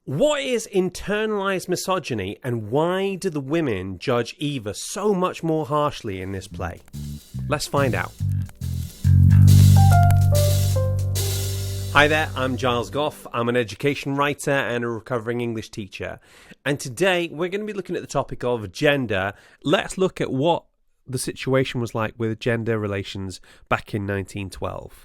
What is internalized misogyny, and why do the women judge Eva so much more harshly in this play? Let's find out. Hi there, I'm Giles Goff. I'm an education writer and a recovering English teacher. And today we're going to be looking at the topic of gender. Let's look at what the situation was like with gender relations back in 1912.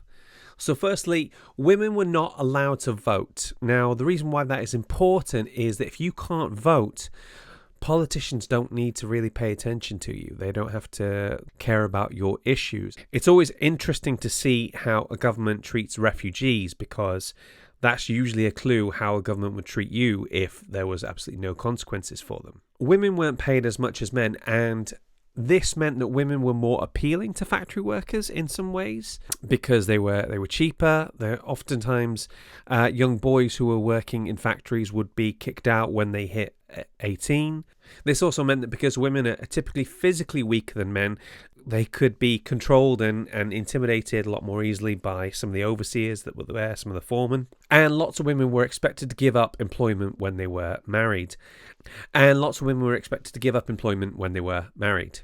So firstly, women were not allowed to vote. Now, the reason why that is important is that if you can't vote, politicians don't need to really pay attention to you. They don't have to care about your issues. It's always interesting to see how a government treats refugees, because that's usually a clue how a government would treat you if there was absolutely no consequences for them. Women weren't paid as much as men, and this meant that women were more appealing to factory workers in some ways because they were cheaper. Oftentimes, young boys who were working in factories would be kicked out when they hit 18. This also meant that because women are typically physically weaker than men, they could be controlled and intimidated a lot more easily by some of the overseers that were there, some of the foremen. And lots of women were expected to give up employment when they were married. And lots of women were expected to give up employment when they were married.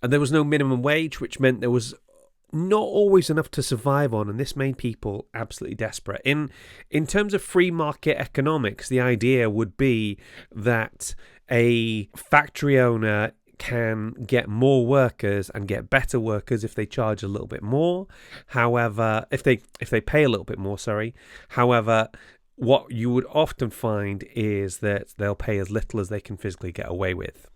And there was no minimum wage, which meant there was not always enough to survive on, and this made people absolutely desperate. In terms of free market economics, the idea would be that a factory owner can get more workers and get better workers if they charge a little bit more. However, if they pay a little bit more, sorry. However, what you would often find is that they'll pay as little as they can physically get away with.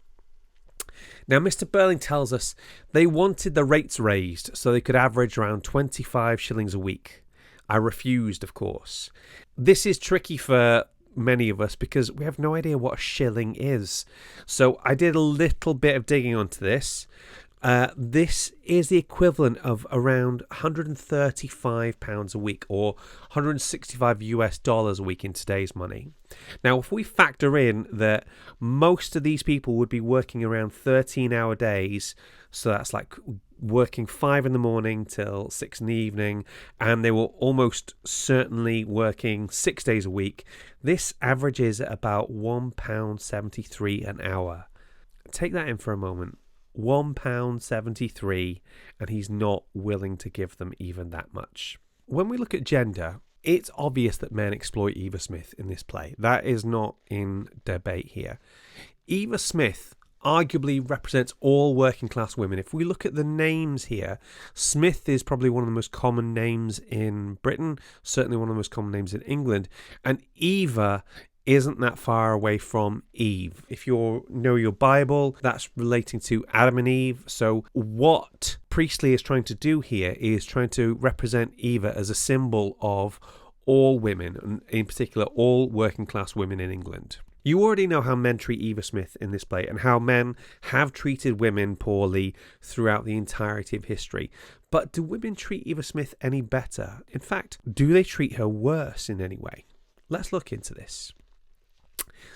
Now, Mr. Birling tells us they wanted the rates raised so they could average around 25 shillings a week. I refused, of course. This is tricky for many of us because we have no idea what a shilling is. So I did a little bit of digging onto this. This is the equivalent of around £135 a week, or $165 a week in today's money. Now, if we factor in that most of these people would be working around 13-hour days, so that's like working 5 in the morning till 6 in the evening, and they were almost certainly working 6 days a week, this averages at about £1.73 an hour. Take that in for a moment. £1.73, and he's not willing to give them even that much. When we look at gender, it's obvious that men exploit Eva Smith in this play. That is not in debate here. Eva Smith arguably represents all working class women. If we look at the names here, Smith is probably one of the most common names in Britain, certainly one of the most common names in England, and Eva isn't that far away from Eve. If you know your Bible, that's relating to Adam and Eve. So what Priestley is trying to do here is trying to represent Eva as a symbol of all women, and in particular all working class women in England. You already know how men treat Eva Smith in this play and how men have treated women poorly throughout the entirety of history. But do women treat Eva Smith any better? In fact, do they treat her worse in any way? Let's look into this.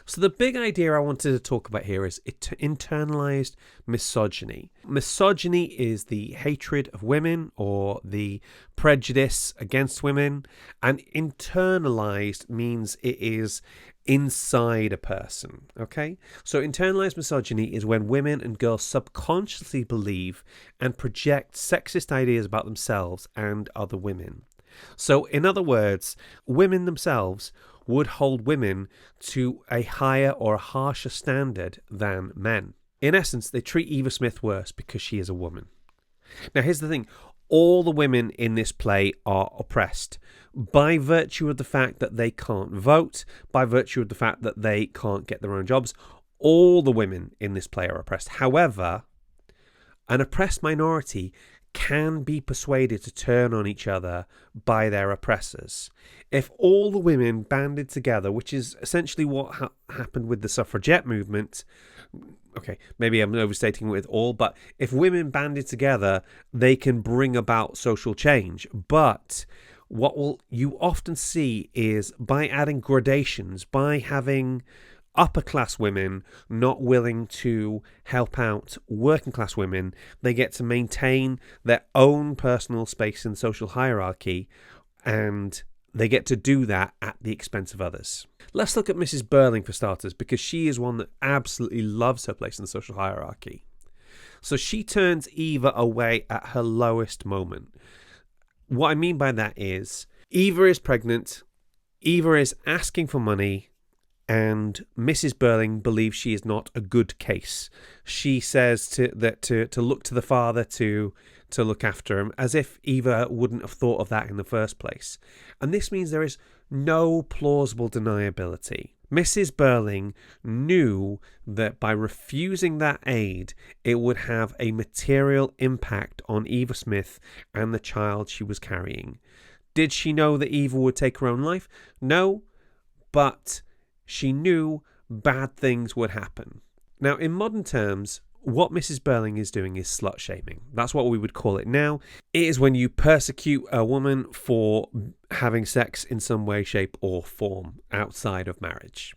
So the big idea I wanted to talk about here is internalized misogyny. Misogyny is the hatred of women or the prejudice against women, and internalized means it is inside a person, okay? So internalized misogyny is when women and girls subconsciously believe and project sexist ideas about themselves and other women. So in other words, women themselves would hold women to a higher or a harsher standard than men. In essence, they treat Eva Smith worse because she is a woman. Now, here's the thing. All the women in this play are oppressed by virtue of the fact that they can't vote, by virtue of the fact that they can't get their own jobs. All the women in this play are oppressed. However, an oppressed minority can be persuaded to turn on each other by their oppressors. If all the women banded together, which is essentially what happened with the suffragette movement, okay, maybe I'm overstating with all, but if women banded together, they can bring about social change. But what you often see is by adding gradations, by having upper class women not willing to help out working class women, they get to maintain their own personal space in social hierarchy, and they get to do that at the expense of others. Let's look at Mrs. Birling for starters, because she is one that absolutely loves her place in the social hierarchy. So she turns Eva away at her lowest moment. What I mean by that is Eva is pregnant, Eva is asking for money, and Mrs. Birling believes she is not a good case. She says to look to the father to look after him, as if Eva wouldn't have thought of that in the first place. And this means there is no plausible deniability. Mrs. Birling knew that by refusing that aid, it would have a material impact on Eva Smith and the child she was carrying. Did she know that Eva would take her own life? No, but she knew bad things would happen. Now, in modern terms, what Mrs. Birling is doing is slut shaming. That's what we would call it now. It is when you persecute a woman for having sex in some way, shape or form outside of marriage.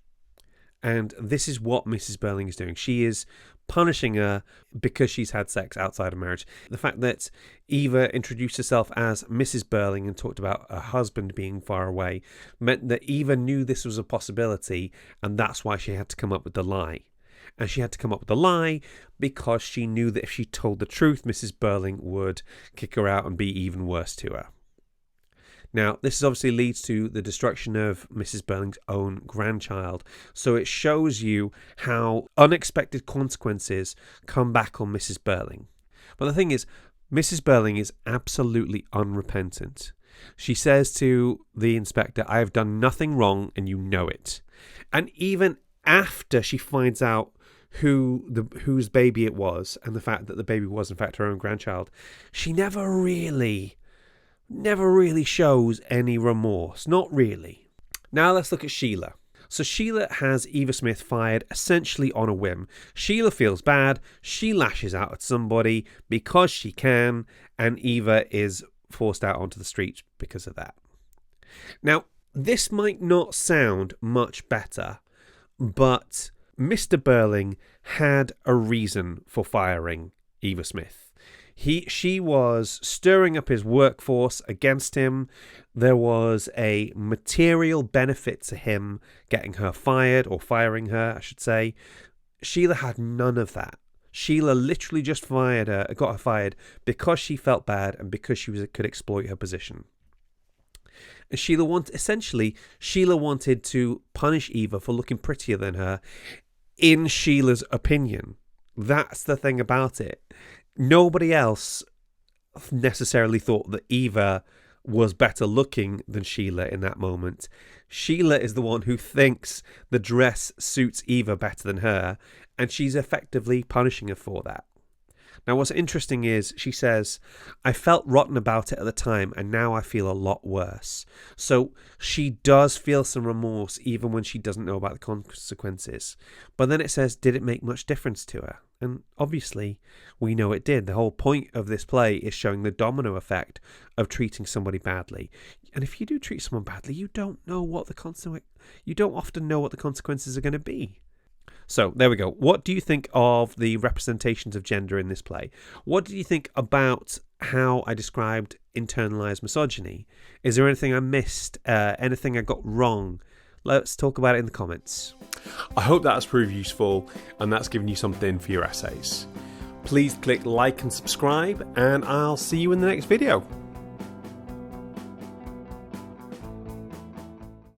And this is what Mrs. Birling is doing. She is punishing her because she's had sex outside of marriage. The fact that Eva introduced herself as Mrs. Birling and talked about her husband being far away meant that Eva knew this was a possibility, and that's why she had to come up with the lie. And she had to come up with a lie because she knew that if she told the truth, Mrs. Birling would kick her out and be even worse to her. Now, this obviously leads to the destruction of Mrs. Birling's own grandchild. So it shows you how unexpected consequences come back on Mrs. Birling. But the thing is, Mrs. Birling is absolutely unrepentant. She says to the inspector, "I have done nothing wrong and you know it." And even after she finds out whose baby it was, and the fact that the baby was in fact her own grandchild, she never really shows any remorse. Not really. Now let's look at Sheila. So Sheila has Eva Smith fired essentially on a whim. Sheila feels bad. She lashes out at somebody because she can, and Eva is forced out onto the streets because of that. Now, this might not sound much better, but Mr. Birling had a reason for firing Eva Smith. She was stirring up his workforce against him. There was a material benefit to him getting her fired, or firing her, I should say. Sheila had none of that. Sheila literally just got her fired because she felt bad and because she could exploit her position. And Sheila wanted to punish Eva for looking prettier than her, in Sheila's opinion. That's the thing about it. Nobody else necessarily thought that Eva was better looking than Sheila in that moment. Sheila is the one who thinks the dress suits Eva better than her, and she's effectively punishing her for that. Now, what's interesting is she says, "I felt rotten about it at the time, and now I feel a lot worse." So she does feel some remorse even when she doesn't know about the consequences. But then it says, did it make much difference to her? And obviously, we know it did. The whole point of this play is showing the domino effect of treating somebody badly. And if you do treat someone badly, you don't often know what the consequences are going to be. So there we go. What do you think of the representations of gender in this play? What do you think about how I described internalized misogyny? Is there anything I missed? Anything I got wrong? Let's talk about it in the comments. I hope that has proved useful and that's given you something for your essays. Please click like and subscribe, and I'll see you in the next video.